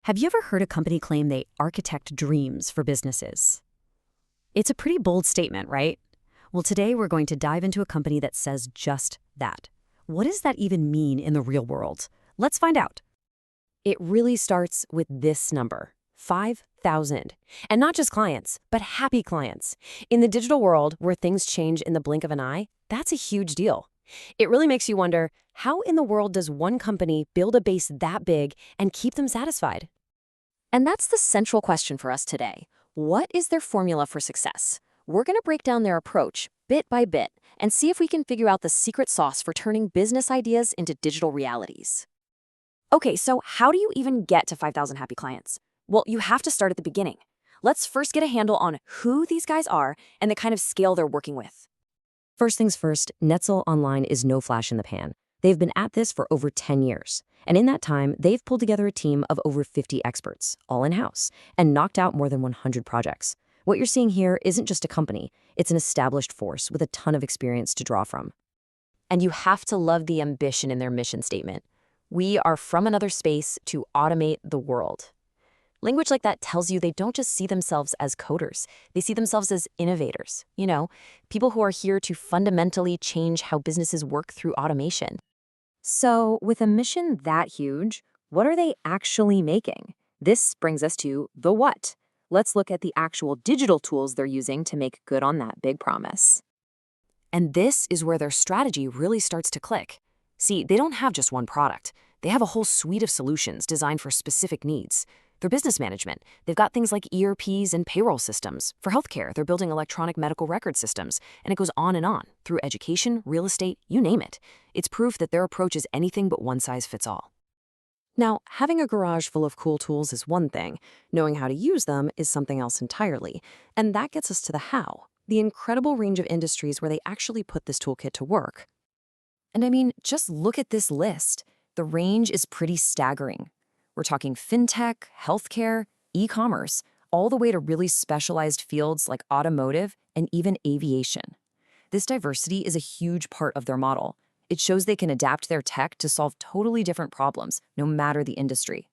Have you ever heard a company claim they architect dreams for businesses? It's a pretty bold statement, right? Well, today we're going to dive into a company that says just that. What does that even mean in the real world? Let's find out. It really starts with this number, 5,000. And not just clients, but happy clients. In the digital world, where things change in the blink of an eye, that's a huge deal. It really makes you wonder, how in the world does one company build a base that big and keep them satisfied? And that's the central question for us today. What is their formula for success? We're going to break down their approach bit by bit and see if we can figure out the secret sauce for turning business ideas into digital realities. Okay, so how do you even get to 5,000 happy clients? Well, you have to start at the beginning. Let's first get a handle on who these guys are and the kind of scale they're working with. First things first, Netsol Online is no flash in the pan. They've been at this for over 10 years. And in that time, they've pulled together a team of over 50 experts, all in-house, and knocked out more than 100 projects. What you're seeing here isn't just a company, it's an established force with a ton of experience to draw from. And you have to love the ambition in their mission statement. We are from another space to automate the world. Language like that tells you they don't just see themselves as coders. They see themselves as innovators. People who are here to fundamentally change how businesses work through automation. So, with a mission that huge, what are they actually making? This brings us to the what. Let's look at the actual digital tools they're using to make good on that big promise. And this is where their strategy really starts to click. See, they don't have just one product. They have a whole suite of solutions designed for specific needs. Their business management, they've got things like ERPs and payroll systems. For healthcare, they're building electronic medical record systems, and it goes on and on, through education, real estate, you name it. It's proof that their approach is anything but one size fits all. Now, having a garage full of cool tools is one thing. Knowing how to use them is something else entirely. And that gets us to the how, the incredible range of industries where they actually put this toolkit to work. And I mean, just look at this list. The range is pretty staggering. We're talking fintech, healthcare, e-commerce, all the way to really specialized fields like automotive and even aviation. This diversity is a huge part of their model. It shows they can adapt their tech to solve totally different problems, no matter the industry.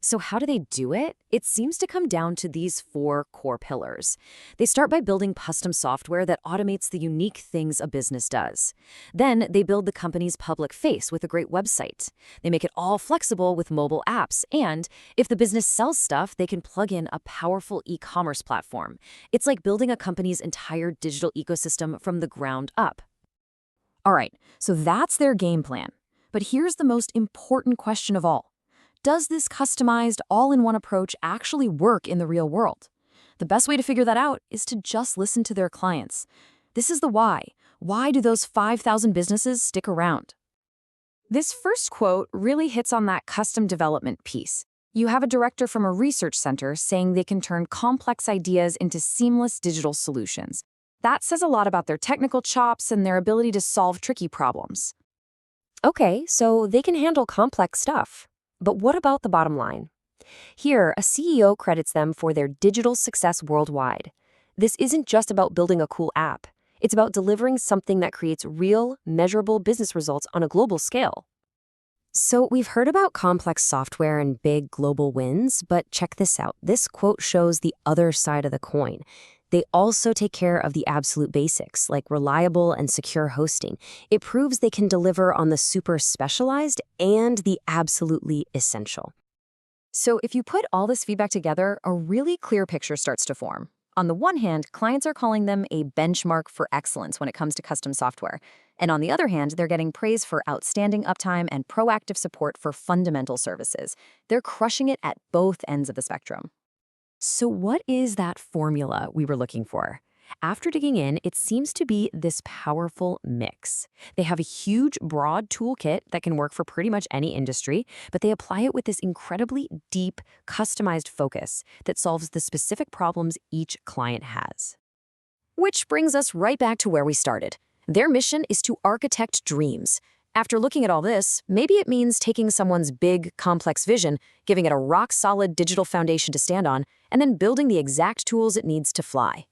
So how do they do it? It seems to come down to these 4 core pillars. They start by building custom software that automates the unique things a business does. Then they build the company's public face with a great website. They make it all flexible with mobile apps. And if the business sells stuff, they can plug in a powerful e-commerce platform. It's like building a company's entire digital ecosystem from the ground up. All right, so that's their game plan. But here's the most important question of all. Does this customized, all-in-one approach actually work in the real world? The best way to figure that out is to just listen to their clients. This is the why. Why do those 5,000 businesses stick around? This first quote really hits on that custom development piece. You have a director from a research center saying they can turn complex ideas into seamless digital solutions. That says a lot about their technical chops and their ability to solve tricky problems. Okay, so they can handle complex stuff. But what about the bottom line? Here, a CEO credits them for their digital success worldwide. This isn't just about building a cool app. It's about delivering something that creates real, measurable business results on a global scale. So we've heard about complex software and big global wins, but check this out. This quote shows the other side of the coin. They also take care of the absolute basics, like reliable and secure hosting. It proves they can deliver on the super specialized and the absolutely essential. So if you put all this feedback together, a really clear picture starts to form. On the one hand, clients are calling them a benchmark for excellence when it comes to custom software. And on the other hand, they're getting praise for outstanding uptime and proactive support for fundamental services. They're crushing it at both ends of the spectrum. So what is that formula we were looking for? After digging in, it seems to be this powerful mix. They have a huge, broad toolkit that can work for pretty much any industry, but they apply it with this incredibly deep, customized focus that solves the specific problems each client has. Which brings us right back to where we started. Their mission is to architect dreams. After looking at all this, maybe it means taking someone's big, complex vision, giving it a rock-solid digital foundation to stand on, and then building the exact tools it needs to fly.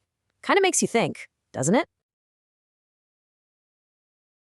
Kind of makes you think, doesn't it?